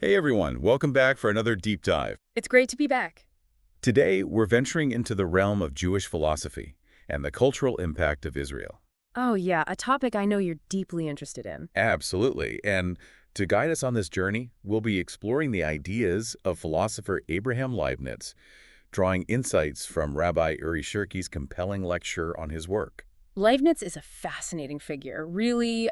Hey everyone, welcome back for another deep dive. It's great to be back. Today, we're venturing into the realm of Jewish philosophy and the cultural impact of Israel. Oh, yeah, a topic I know you're deeply interested in. Absolutely. And to guide us on this journey, we'll be exploring the ideas of philosopher Abraham Leibniz, drawing insights from Rabbi Uri Shirky's compelling lecture on his work. Leibniz is a fascinating figure, a really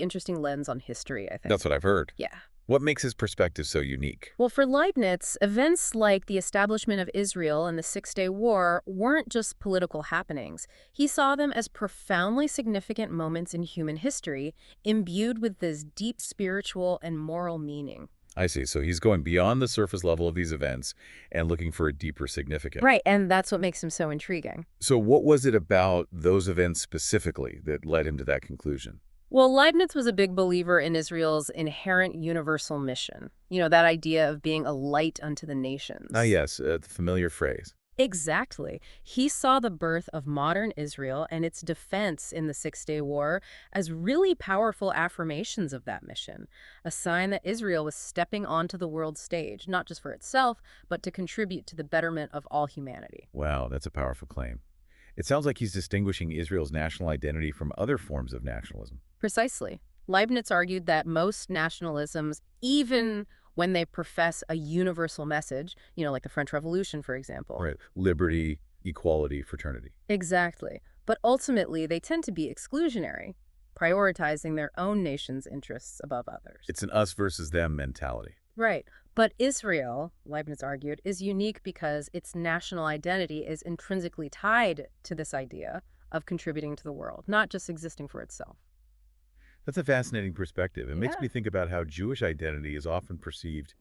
interesting lens on history, I think. That's what I've heard. Yeah. What makes his perspective so unique? Well, for Leibniz, events like the establishment of Israel and the Six-Day War weren't just political happenings. He saw them as profoundly significant moments in human history, imbued with this deep spiritual and moral meaning. I see. So he's going beyond the surface level of these events and looking for a deeper significance. Right, and that's what makes him so intriguing. So what was it about those events specifically that led him to that conclusion? Well, Leibniz was a big believer in Israel's inherent universal mission. That idea of being a light unto the Ah, nations. yes, the familiar phrase. Exactly. He saw the birth of modern Israel and its defense in the Six-Day War as really powerful affirmations of that mission, a sign that Israel was stepping onto the world stage, not just for itself, but to contribute to the betterment of all humanity. Wow, that's a powerful claim. It sounds like he's distinguishing Israel's national identity from other forms of nationalism. Precisely. Leibniz argued that most nationalisms, even when they profess a universal message, like the French Revolution, for example. Right. Liberty, equality, fraternity. Exactly. But ultimately, they tend to be exclusionary, prioritizing their own nation's interests above others. It's an us versus them mentality. Right. But Israel, Leibniz argued, is unique because its national identity is intrinsically tied to this idea of contributing to the world, not just existing for itself. That's a fascinating perspective. It makes Yeah. me think about how Jewish identity is often perceived,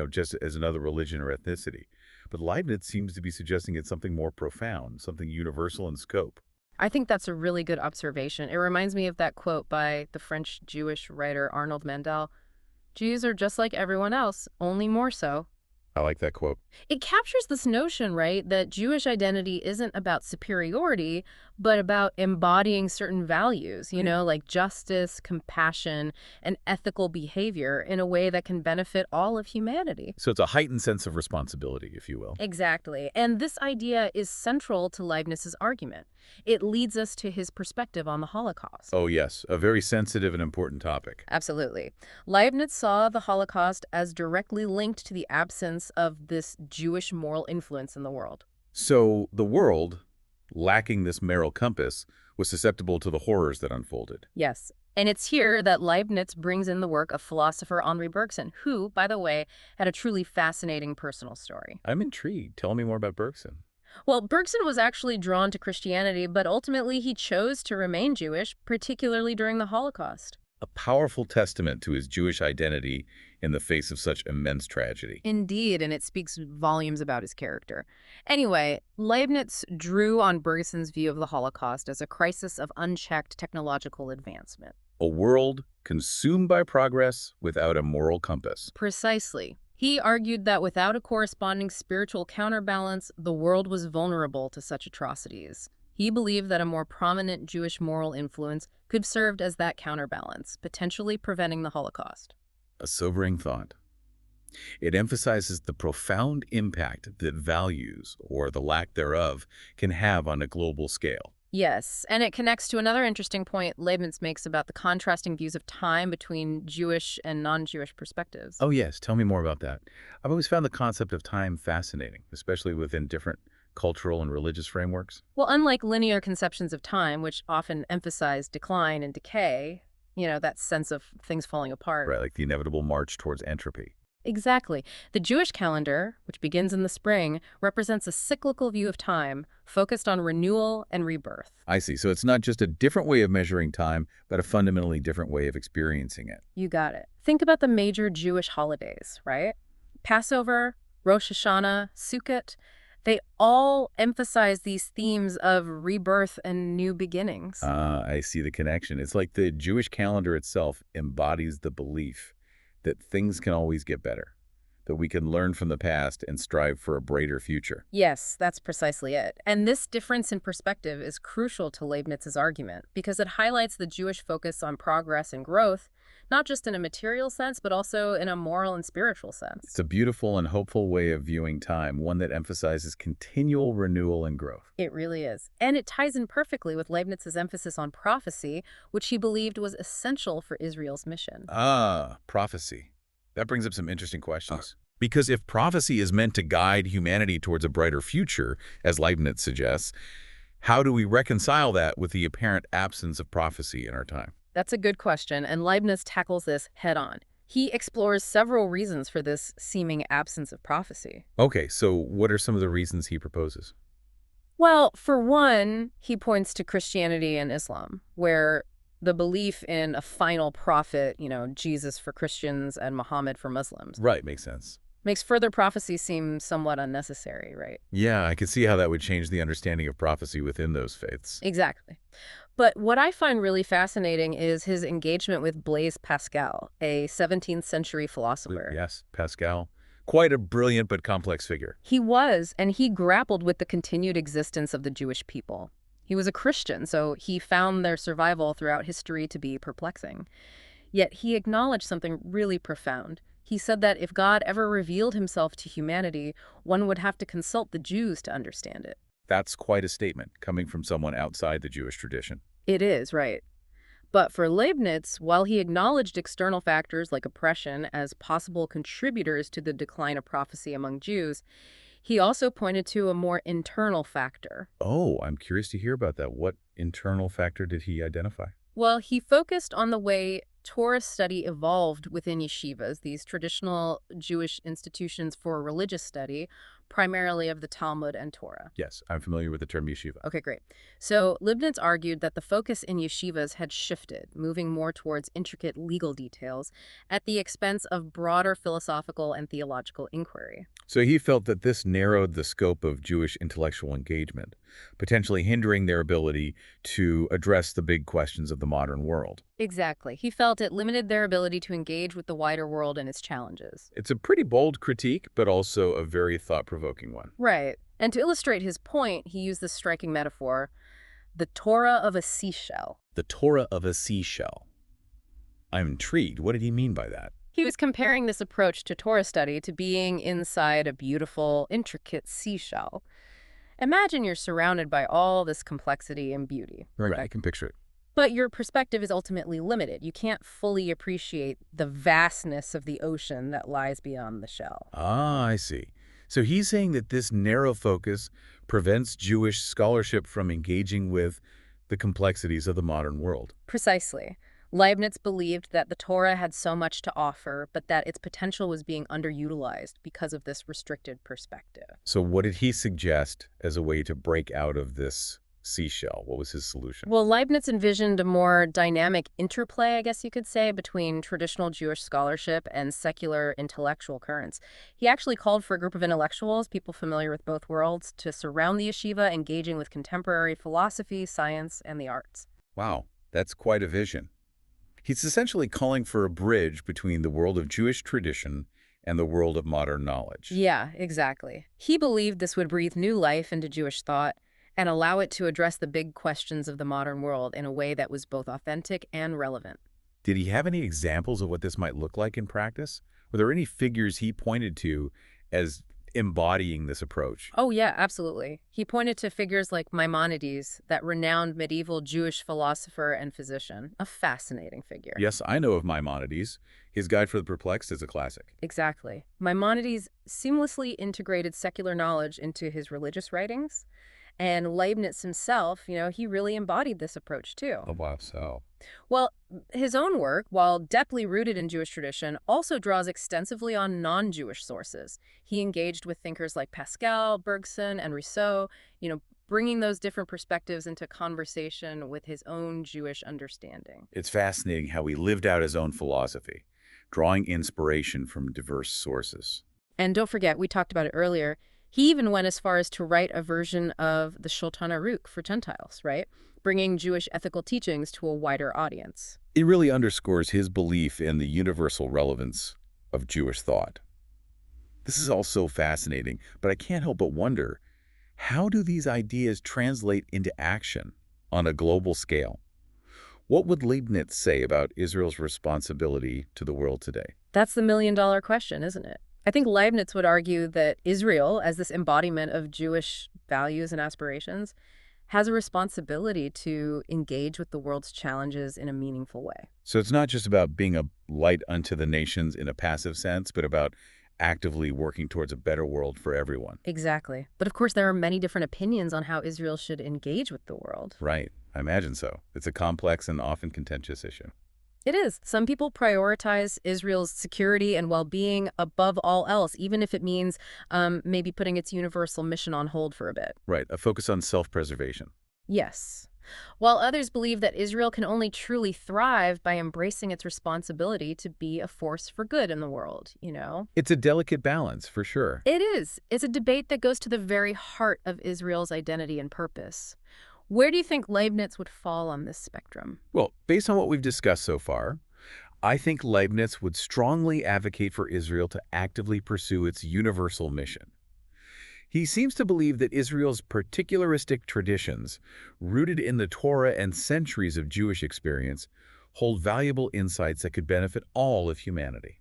just as another religion or ethnicity. But Leibniz seems to be suggesting it's something more profound, something universal in scope. I think that's a really good observation. It reminds me of that quote by the French Jewish writer Arnold Mandel: Jews are just like everyone else, only more so. I like that quote. It captures this notion, right, that Jewish identity isn't about superiority, but about embodying certain values, like justice, compassion, and ethical behavior in a way that can benefit all of humanity. So it's a heightened sense of responsibility, if you will. Exactly. And this idea is central to Leibniz's argument. It leads us to his perspective on the Holocaust. Oh, yes, a very sensitive and important topic. Absolutely. Leibniz saw the Holocaust as directly linked to the absence of this Jewish moral influence in the world. So the world, lacking this moral compass, was susceptible to the horrors that unfolded. Yes. And it's here that Leibniz brings in the work of philosopher Henri Bergson, who, by the way, had a truly fascinating personal story. I'm intrigued. Tell me more about Bergson. Well, Bergson was actually drawn to Christianity, but ultimately he chose to remain Jewish, particularly during the Holocaust. A powerful testament to his Jewish identity in the face of such immense tragedy. Indeed, and it speaks volumes about his character. Anyway, Leibniz drew on Bergson's view of the Holocaust as a crisis of unchecked technological advancement. A world consumed by progress without a moral compass. Precisely. He argued that without a corresponding spiritual counterbalance, the world was vulnerable to such atrocities. He believed that a more prominent Jewish moral influence could serve as that counterbalance, potentially preventing the Holocaust. A sobering thought. It emphasizes the profound impact that values, or the lack thereof, can have on a global scale. Yes, and it connects to another interesting point Leibniz makes about the contrasting views of time between Jewish and non-Jewish perspectives. Oh, yes. Tell me more about that. I've always found the concept of time fascinating, especially within different cultural and religious frameworks. Well, unlike linear conceptions of time, which often emphasize decline and decay, that sense of things falling apart. Right, like the inevitable march towards entropy. Exactly. The Jewish calendar, which begins in the spring, represents a cyclical view of time focused on renewal and rebirth. I see. So it's not just a different way of measuring time, but a fundamentally different way of experiencing it. You got it. Think about the major Jewish holidays, right? Passover, Rosh Hashanah, Sukkot. They all emphasize these themes of rebirth and new beginnings. I see the connection. It's like the Jewish calendar itself embodies the belief that things can always get better, that we can learn from the past and strive for a brighter future. Yes, that's precisely it. And this difference in perspective is crucial to Leibniz's argument because it highlights the Jewish focus on progress and growth, not just in a material sense, but also in a moral and spiritual sense. It's a beautiful and hopeful way of viewing time, one that emphasizes continual renewal and growth. It really is. And it ties in perfectly with Leibniz's emphasis on prophecy, which he believed was essential for Israel's mission. Ah, prophecy. That brings up some interesting questions. Because if prophecy is meant to guide humanity towards a brighter future, as Leibniz suggests, how do we reconcile that with the apparent absence of prophecy in our time? That's a good question, and Leibniz tackles this head-on. He explores several reasons for this seeming absence of prophecy. Okay, so what are some of the reasons he proposes? Well, for one, he points to Christianity and Islam, where the belief in a final prophet, Jesus for Christians and Muhammad for Muslims, Right, makes sense. makes further prophecy seem somewhat unnecessary, right? Yeah, I can see how that would change the understanding of prophecy within those faiths. Exactly. But what I find really fascinating is his engagement with Blaise Pascal, a 17th century philosopher. Yes, Pascal. Quite a brilliant but complex figure. He was, and he grappled with the continued existence of the Jewish people. He was a Christian, so he found their survival throughout history to be perplexing. Yet he acknowledged something really profound. He said that if God ever revealed himself to humanity, one would have to consult the Jews to understand it. That's quite a statement, coming from someone outside the Jewish tradition. It is, right. But for Leibniz, while he acknowledged external factors like oppression as possible contributors to the decline of prophecy among Jews, he also pointed to a more internal factor. Oh, I'm curious to hear about that. What internal factor did he identify? Well, he focused on the way Torah study evolved within yeshivas, these traditional Jewish institutions for religious study, primarily of the Talmud and Torah. Yes, I'm familiar with the term yeshiva. Okay, great. So Leibniz argued that the focus in yeshivas had shifted, moving more towards intricate legal details at the expense of broader philosophical and theological inquiry. So he felt that this narrowed the scope of Jewish intellectual engagement, potentially hindering their ability to address the big questions of the modern world. Exactly. He felt it limited their ability to engage with the wider world and its challenges. It's a pretty bold critique, but also a very thought-provoking one. Right. And to illustrate his point, he used this striking metaphor, the Torah of a seashell. The Torah of a seashell. I'm intrigued. What did he mean by that? He was comparing this approach to Torah study to being inside a beautiful, intricate seashell. Imagine you're surrounded by all this complexity and beauty. Right, I can picture it. But your perspective is ultimately limited. You can't fully appreciate the vastness of the ocean that lies beyond the shell. Ah, I see. So he's saying that this narrow focus prevents Jewish scholarship from engaging with the complexities of the modern world. Precisely. Leibniz believed that the Torah had so much to offer, but that its potential was being underutilized because of this restricted perspective. So what did he suggest as a way to break out of this seashell? What was his solution? Well, Leibniz envisioned a more dynamic interplay, I guess you could say, between traditional Jewish scholarship and secular intellectual currents. He actually called for a group of intellectuals, people familiar with both worlds, to surround the yeshiva, engaging with contemporary philosophy, science, and the arts. Wow, that's quite a vision. He's essentially calling for a bridge between the world of Jewish tradition and the world of modern knowledge. Yeah, exactly. He believed this would breathe new life into Jewish thought and allow it to address the big questions of the modern world in a way that was both authentic and relevant. Did he have any examples of what this might look like in practice? Were there any figures he pointed to as embodying this approach? Oh, yeah, absolutely. He pointed to figures like Maimonides, that renowned medieval Jewish philosopher and physician, a fascinating figure. Yes, I know of Maimonides. His Guide for the Perplexed is a classic. Exactly. Maimonides seamlessly integrated secular knowledge into his religious writings. And Leibniz himself, he really embodied this approach too. Oh, wow, so. Well, his own work, while deeply rooted in Jewish tradition, also draws extensively on non-Jewish sources. He engaged with thinkers like Pascal, Bergson, and Rousseau, bringing those different perspectives into conversation with his own Jewish understanding. It's fascinating how he lived out his own philosophy, drawing inspiration from diverse sources. And don't forget, we talked about it earlier, he even went as far as to write a version of the Shulchan Aruch for Gentiles, right? Bringing Jewish ethical teachings to a wider audience. It really underscores his belief in the universal relevance of Jewish thought. This is all so fascinating, but I can't help but wonder, how do these ideas translate into action on a global scale? What would Leibniz say about Israel's responsibility to the world today? That's the million-dollar question, isn't it? I think Leibniz would argue that Israel, as this embodiment of Jewish values and aspirations, has a responsibility to engage with the world's challenges in a meaningful way. So it's not just about being a light unto the nations in a passive sense, but about actively working towards a better world for everyone. Exactly. But of course, there are many different opinions on how Israel should engage with the world. Right. I imagine so. It's a complex and often contentious issue. It is. Some people prioritize Israel's security and well-being above all else, even if it means maybe putting its universal mission on hold for a bit. Right. A focus on self-preservation. Yes. While others believe that Israel can only truly thrive by embracing its responsibility to be a force for good in the world, you know? It's a delicate balance, for sure. It is. It's a debate that goes to the very heart of Israel's identity and purpose. Where do you think Leibniz would fall on this spectrum? Well, based on what we've discussed so far, I think Leibniz would strongly advocate for Israel to actively pursue its universal mission. He seems to believe that Israel's particularistic traditions, rooted in the Torah and centuries of Jewish experience, hold valuable insights that could benefit all of humanity.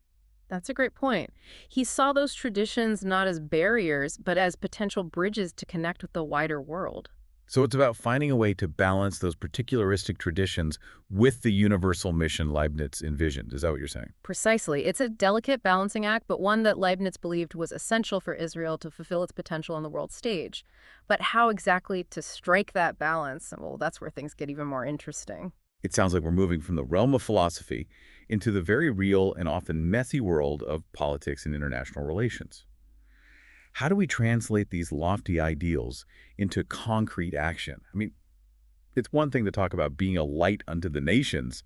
That's a great point. He saw those traditions not as barriers, but as potential bridges to connect with the wider world. So it's about finding a way to balance those particularistic traditions with the universal mission Leibniz envisioned. Is that what you're saying? Precisely. It's a delicate balancing act, but one that Leibniz believed was essential for Israel to fulfill its potential on the world stage. But how exactly to strike that balance? Well, that's where things get even more interesting. It sounds like we're moving from the realm of philosophy into the very real and often messy world of politics and international relations. How do we translate these lofty ideals into concrete action? I mean, it's one thing to talk about being a light unto the nations,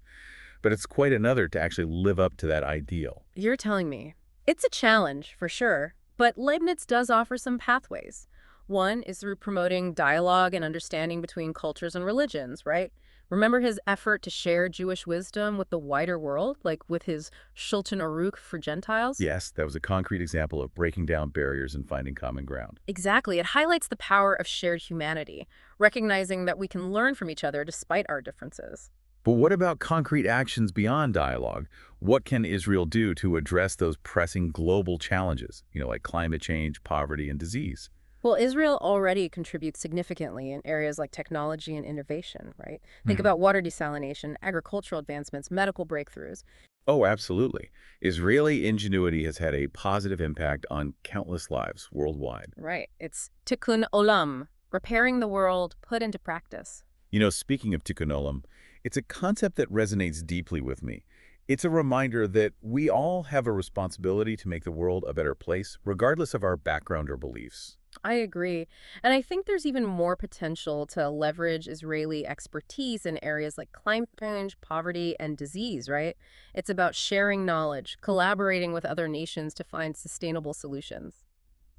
but it's quite another to actually live up to that ideal. You're telling me. It's a challenge, for sure, but Leibniz does offer some pathways. One is through promoting dialogue and understanding between cultures and religions, right? Remember his effort to share Jewish wisdom with the wider world, like with his Shulchan Aruch for Gentiles? Yes, that was a concrete example of breaking down barriers and finding common ground. Exactly. It highlights the power of shared humanity, recognizing that we can learn from each other despite our differences. But what about concrete actions beyond dialogue? What can Israel do to address those pressing global challenges, like climate change, poverty, and disease? Well, Israel already contributes significantly in areas like technology and innovation, right? Think about water desalination, agricultural advancements, medical breakthroughs. Oh, absolutely. Israeli ingenuity has had a positive impact on countless lives worldwide. Right. It's tikkun olam, repairing the world put into practice. Speaking of tikkun olam, it's a concept that resonates deeply with me. It's a reminder that we all have a responsibility to make the world a better place, regardless of our background or beliefs. I agree. And I think there's even more potential to leverage Israeli expertise in areas like climate change, poverty, and disease, right? It's about sharing knowledge, collaborating with other nations to find sustainable solutions.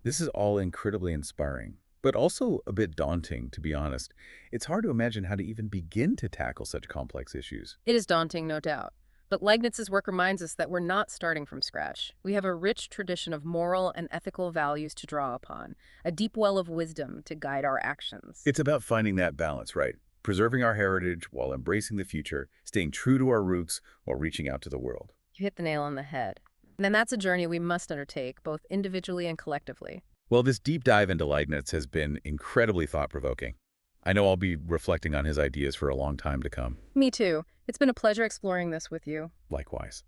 This is all incredibly inspiring, but also a bit daunting, to be honest. It's hard to imagine how to even begin to tackle such complex issues. It is daunting, no doubt. But Leibniz's work reminds us that we're not starting from scratch. We have a rich tradition of moral and ethical values to draw upon, a deep well of wisdom to guide our actions. It's about finding that balance, right? Preserving our heritage while embracing the future, staying true to our roots while reaching out to the world. You hit the nail on the head. And that's a journey we must undertake, both individually and collectively. Well, this deep dive into Leibniz has been incredibly thought-provoking. I know I'll be reflecting on his ideas for a long time to come. Me too. It's been a pleasure exploring this with you. Likewise.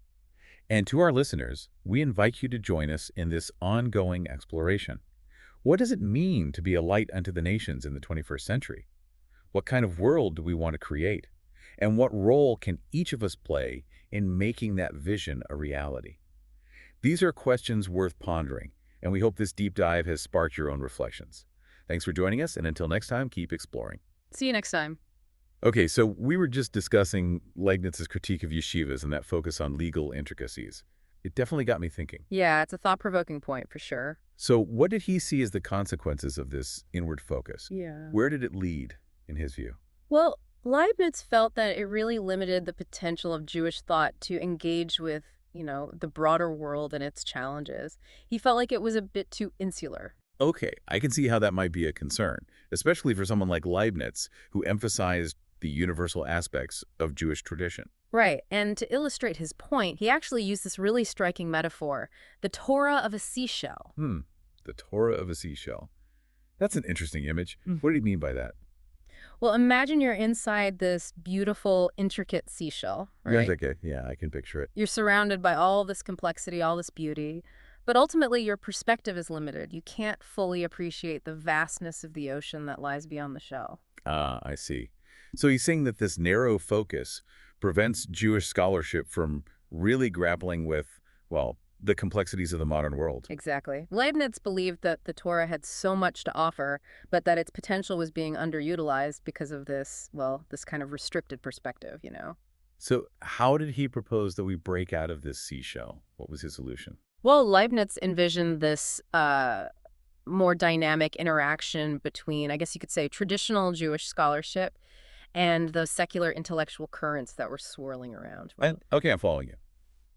And to our listeners, we invite you to join us in this ongoing exploration. What does it mean to be a light unto the nations in the 21st century? What kind of world do we want to create? And what role can each of us play in making that vision a reality? These are questions worth pondering, and we hope this deep dive has sparked your own reflections. Thanks for joining us, and until next time, keep exploring. See you next time. Okay, so we were just discussing Leibniz's critique of yeshivas and that focus on legal intricacies. It definitely got me thinking. Yeah, it's a thought-provoking point for sure. So what did he see as the consequences of this inward focus? Yeah. Where did it lead, in his view? Well, Leibniz felt that it really limited the potential of Jewish thought to engage with, the broader world and its challenges. He felt like it was a bit too insular. Okay, I can see how that might be a concern, especially for someone like Leibniz, who emphasized the universal aspects of Jewish tradition. Right, and to illustrate his point, he actually used this really striking metaphor, the Torah of a seashell. Hmm, the Torah of a seashell. That's an interesting image. What do you Mhm. mean by that? Well, imagine you're inside this beautiful, intricate seashell, Yeah, right? okay, yeah, I can picture it. You're surrounded by all this complexity, all this beauty, but ultimately your perspective is limited. You can't fully appreciate the vastness of the ocean that lies beyond the shell. Ah, I see. So he's saying that this narrow focus prevents Jewish scholarship from really grappling with, well, the complexities of the modern world. Exactly. Leibniz believed that the Torah had so much to offer, but that its potential was being underutilized because of this kind of restricted perspective. So how did he propose that we break out of this seashell? What was his solution? Well, Leibniz envisioned this more dynamic interaction between, I guess you could say, traditional Jewish scholarship and the secular intellectual currents that were swirling around, right? Okay, I'm following you.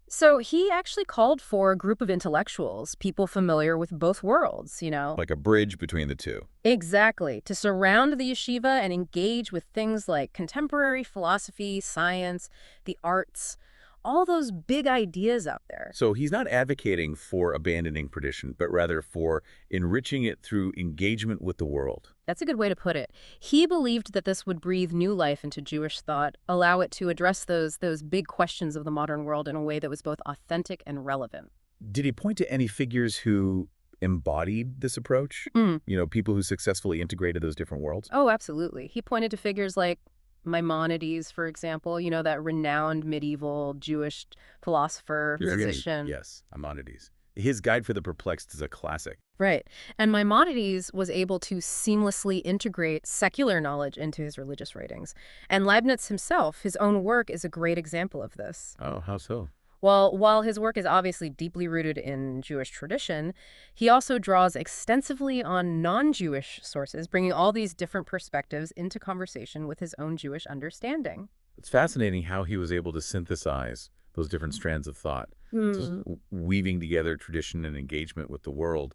So he actually called for a group of intellectuals, people familiar with both worlds. Like a bridge between the two. Exactly, to surround the yeshiva and engage with things like contemporary philosophy, science, the arts, all those big ideas out there. So he's not advocating for abandoning tradition, but rather for enriching it through engagement with the world. That's a good way to put it. He believed that this would breathe new life into Jewish thought, allow it to address those big questions of the modern world in a way that was both authentic and relevant. Did he point to any figures who embodied this approach? Mm. People who successfully integrated those different worlds? Oh, absolutely. He pointed to figures like Maimonides, for example, that renowned medieval Jewish philosopher, physician. Yes, Maimonides. His Guide for the Perplexed is a classic. Right. And Maimonides was able to seamlessly integrate secular knowledge into his religious writings. And Leibniz himself, his own work, is a great example of this. Oh, how so? Well, while his work is obviously deeply rooted in Jewish tradition, he also draws extensively on non-Jewish sources, bringing all these different perspectives into conversation with his own Jewish understanding. It's fascinating how he was able to synthesize those different strands of thought, just weaving together tradition and engagement with the world.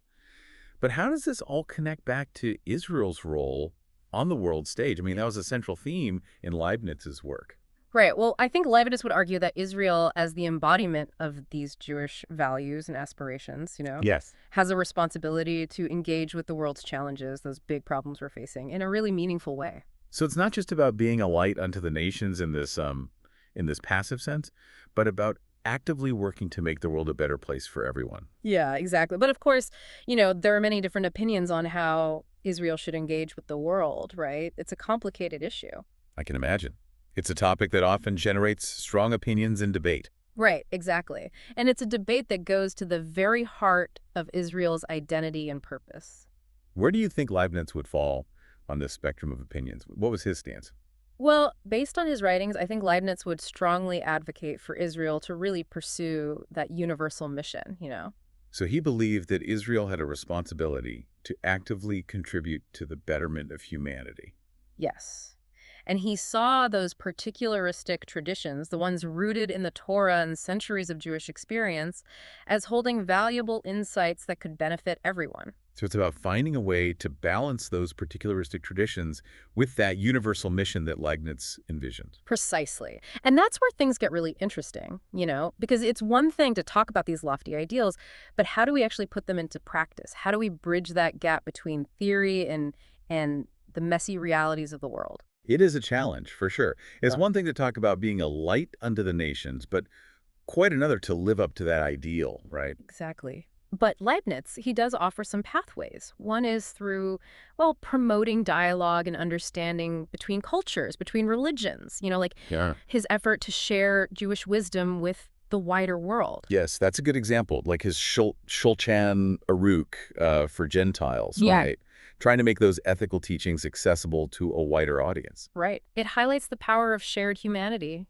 But how does this all connect back to Israel's role on the world stage? I mean, that was a central theme in Leibniz's work. Right. Well, I think Leibniz would argue that Israel, as the embodiment of these Jewish values and aspirations, Yes. has a responsibility to engage with the world's challenges, those big problems we're facing, in a really meaningful way. So it's not just about being a light unto the nations in this passive sense, but about actively working to make the world a better place for everyone. Yeah, exactly. But of course, there are many different opinions on how Israel should engage with the world, right? It's a complicated issue. I can imagine. It's a topic that often generates strong opinions and debate. Right, exactly. And it's a debate that goes to the very heart of Israel's identity and purpose. Where do you think Leibniz would fall on this spectrum of opinions? What was his stance? Well, based on his writings, I think Leibniz would strongly advocate for Israel to really pursue that universal mission. So he believed that Israel had a responsibility to actively contribute to the betterment of humanity. Yes. And he saw those particularistic traditions, the ones rooted in the Torah and centuries of Jewish experience, as holding valuable insights that could benefit everyone. So it's about finding a way to balance those particularistic traditions with that universal mission that Leibniz envisioned. Precisely. And that's where things get really interesting, because it's one thing to talk about these lofty ideals, but how do we actually put them into practice? How do we bridge that gap between theory and the messy realities of the world? It is a challenge, for sure. It's Yeah. one thing to talk about being a light unto the nations, but quite another to live up to that ideal, right? Exactly. But Leibniz, he does offer some pathways. One is through, well, promoting dialogue and understanding between cultures, between religions, like Yeah. his effort to share Jewish wisdom with the wider world. Yes, that's a good example, like his Shulchan Aruch for Gentiles, Yeah. right? Trying to make those ethical teachings accessible to a wider audience. Right. It highlights the power of shared humanity,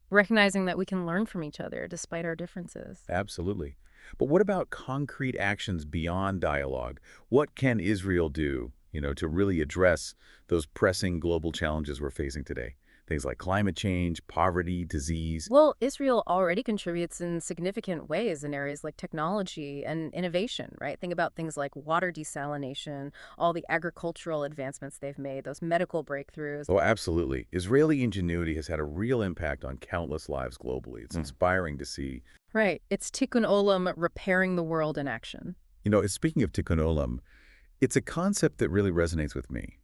recognizing that we can learn from each other despite our differences. Absolutely. But what about concrete actions beyond dialogue? What can Israel do, to really address those pressing global challenges we're facing today? Things like climate change, poverty, disease. Well, Israel already contributes in significant ways in areas like technology and innovation, right? Think about things like water desalination, all the agricultural advancements they've made, those medical breakthroughs. Oh, absolutely. Israeli ingenuity has had a real impact on countless lives globally. It's inspiring to see. Right. It's Tikkun Olam, repairing the world in action. Speaking of Tikkun Olam, it's a concept that really resonates with me.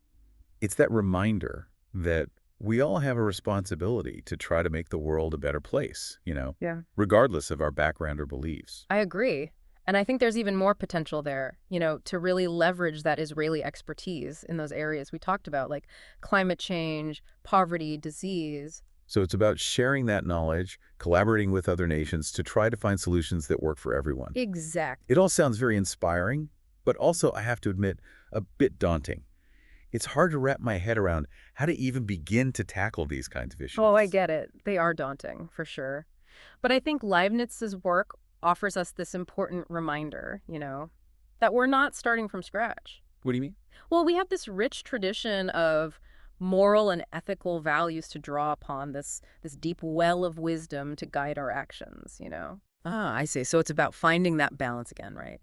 It's that reminder that we all have a responsibility to try to make the world a better place, Yeah. regardless of our background or beliefs. I agree. And I think there's even more potential there, to really leverage that Israeli expertise in those areas we talked about, like climate change, poverty, disease. So it's about sharing that knowledge, collaborating with other nations to try to find solutions that work for everyone. Exactly. It all sounds very inspiring, but also, I have to admit, a bit daunting. It's hard to wrap my head around how to even begin to tackle these kinds of issues. Oh, I get it. They are daunting, for sure. But I think Leibniz's work offers us this important reminder, that we're not starting from scratch. What do you mean? Well, we have this rich tradition of moral and ethical values to draw upon, this deep well of wisdom to guide our actions. Ah, I see. So it's about finding that balance again, right?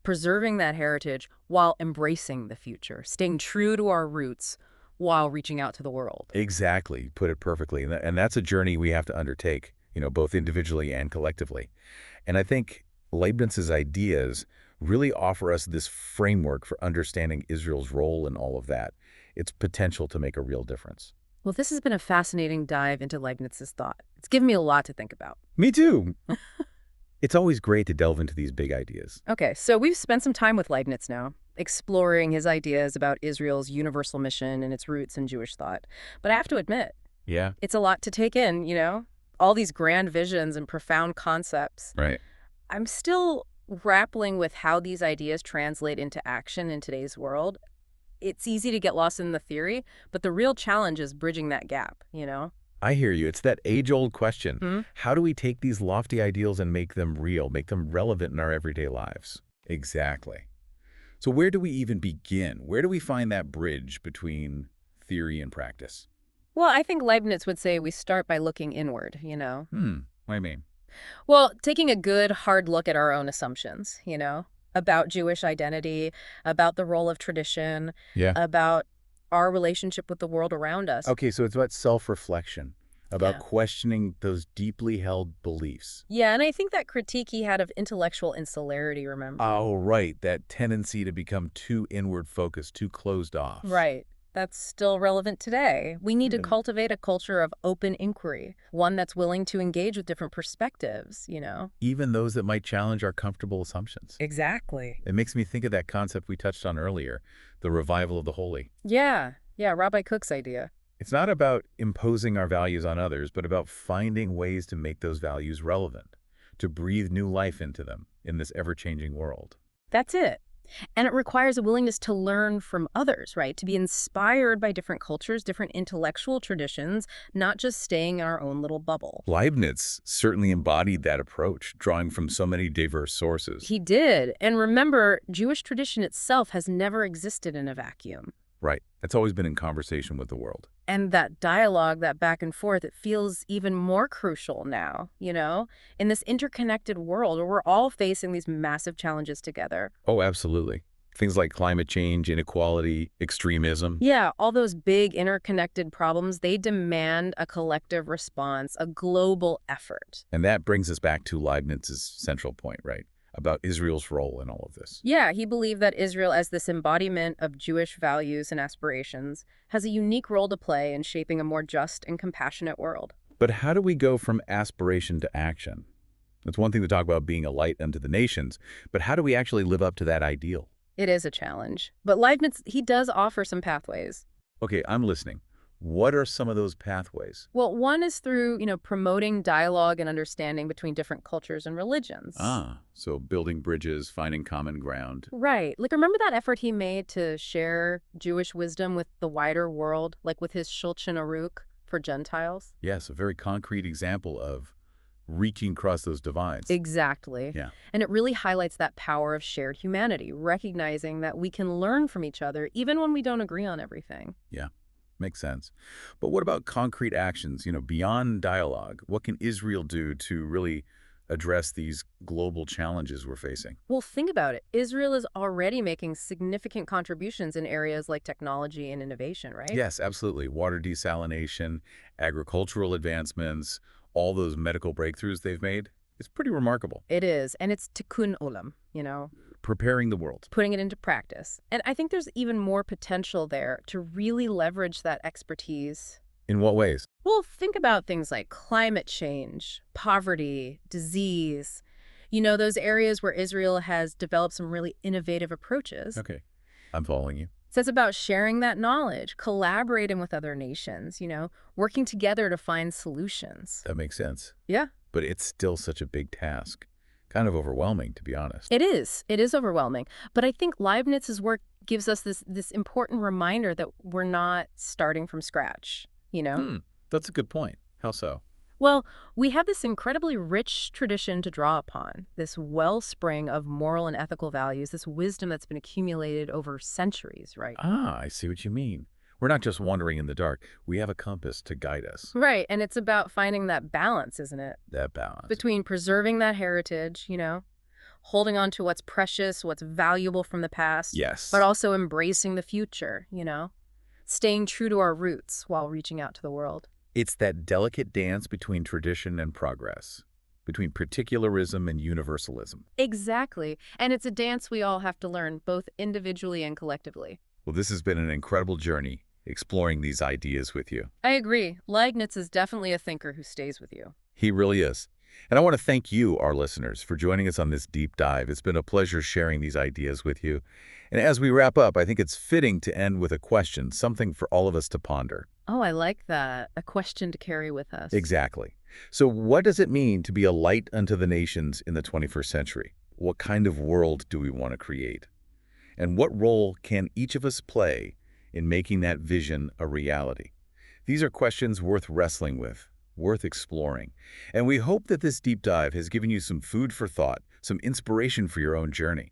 Preserving that heritage while embracing the future, staying true to our roots while reaching out to the world. Exactly. Put it perfectly. And that's a journey we have to undertake, both individually and collectively. And I think Leibniz's ideas really offer us this framework for understanding Israel's role in all of that, its potential to make a real difference. Well, this has been a fascinating dive into Leibniz's thought. It's given me a lot to think about. Me too. It's always great to delve into these big ideas. Okay, so we've spent some time with Leibniz now, exploring his ideas about Israel's universal mission and its roots in Jewish thought. But I have to admit, Yeah. it's a lot to take in. All these grand visions and profound concepts. Right. I'm still grappling with how these ideas translate into action in today's world. It's easy to get lost in the theory, but the real challenge is bridging that gap. I hear you. It's that age-old question. Hmm? How do we take these lofty ideals and make them real, make them relevant in our everyday lives? Exactly. So where do we even begin? Where do we find that bridge between theory and practice? Well, I think Leibniz would say we start by looking inward. What do you mean? Well, taking a good, hard look at our own assumptions, about Jewish identity, about the role of tradition, Yeah. about our relationship with the world around us. Okay, so it's about self-reflection, about Yeah. questioning those deeply held beliefs. Yeah, and I think that critique he had of intellectual insularity, remember? Oh, right. That tendency to become too inward-focused, too closed off. Right. That's still relevant today. We need to Yeah. cultivate a culture of open inquiry, one that's willing to engage with different perspectives. Even those that might challenge our comfortable assumptions. Exactly. It makes me think of that concept we touched on earlier, the revival of the holy. Yeah, Rabbi Cook's idea. It's not about imposing our values on others, but about finding ways to make those values relevant, to breathe new life into them in this ever-changing world. That's it. And it requires a willingness to learn from others, right? To be inspired by different cultures, different intellectual traditions, not just staying in our own little bubble. Leibniz certainly embodied that approach, drawing from so many diverse sources. He did. And remember, Jewish tradition itself has never existed in a vacuum. Right. It's always been in conversation with the world. And that dialogue, that back and forth, it feels even more crucial now, in this interconnected world where we're all facing these massive challenges together. Oh, absolutely. Things like climate change, inequality, extremism. Yeah, all those big interconnected problems, they demand a collective response, a global effort. And that brings us back to Leibniz's central point, right? About Israel's role in all of this. Yeah, he believed that Israel, as this embodiment of Jewish values and aspirations, has a unique role to play in shaping a more just and compassionate world. But how do we go from aspiration to action? It's one thing to talk about being a light unto the nations, but how do we actually live up to that ideal? It is a challenge. But Leibniz, he does offer some pathways. Okay, I'm listening. What are some of those pathways? Well, one is through, promoting dialogue and understanding between different cultures and religions. So building bridges, finding common ground. Right. Like, remember that effort he made to share Jewish wisdom with the wider world, like with his Shulchan Aruch for Gentiles? Yes, a very concrete example of reaching across those divides. Exactly. Yeah. And it really highlights that power of shared humanity, recognizing that we can learn from each other even when we don't agree on everything. Makes sense. But what about concrete actions, beyond dialogue? What can Israel do to really address these global challenges we're facing? Well, think about it. Israel is already making significant contributions in areas like technology and innovation, right? Yes, absolutely. Water desalination, agricultural advancements, all those medical breakthroughs they've made. It's pretty remarkable. It is, and it's tikkun olam, Preparing the world. putting it into practice. And I think there's even more potential there to really leverage that expertise. In what ways? Well, think about things like climate change, poverty, disease. Those areas where Israel has developed some really innovative approaches. Okay, I'm following you. So it's about sharing that knowledge, collaborating with other nations, working together to find solutions. That makes sense. Yeah, But it's still such a big task. Kind of overwhelming, to be honest. it is. It is overwhelming. But I think Leibniz's work gives us this important reminder that we're not starting from scratch. Hmm, that's a good point. How so? Well, we have this incredibly rich tradition to draw upon, this wellspring of moral and ethical values, this wisdom that's been accumulated over centuries, right? Ah, I see what you mean. We're not just wandering in the dark. We have a compass to guide us. Right, and it's about finding that balance, isn't it? That balance. Between preserving that heritage, holding on to what's precious, what's valuable from the past, Yes. but also embracing the future, staying true to our roots while reaching out to the world. It's that delicate dance between tradition and progress, between particularism and universalism. Exactly. And it's a dance we all have to learn, both individually and collectively. Well, this has been an incredible journey exploring these ideas with you. I agree. Leibniz is definitely a thinker who stays with you. He really is. And I want to thank you, our listeners, for joining us on this deep dive. It's been a pleasure sharing these ideas with you. And as we wrap up, I think it's fitting to end with a question, something for all of us to ponder. Oh, I like that. A question to carry with us. Exactly. So what does it mean to be a light unto the nations in the 21st century? What kind of world do we want to create? And what role can each of us play in making that vision a reality? These are questions worth wrestling with, worth exploring. And we hope that this deep dive has given you some food for thought, some inspiration for your own journey.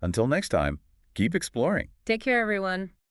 Until next time, keep exploring. Take care, everyone.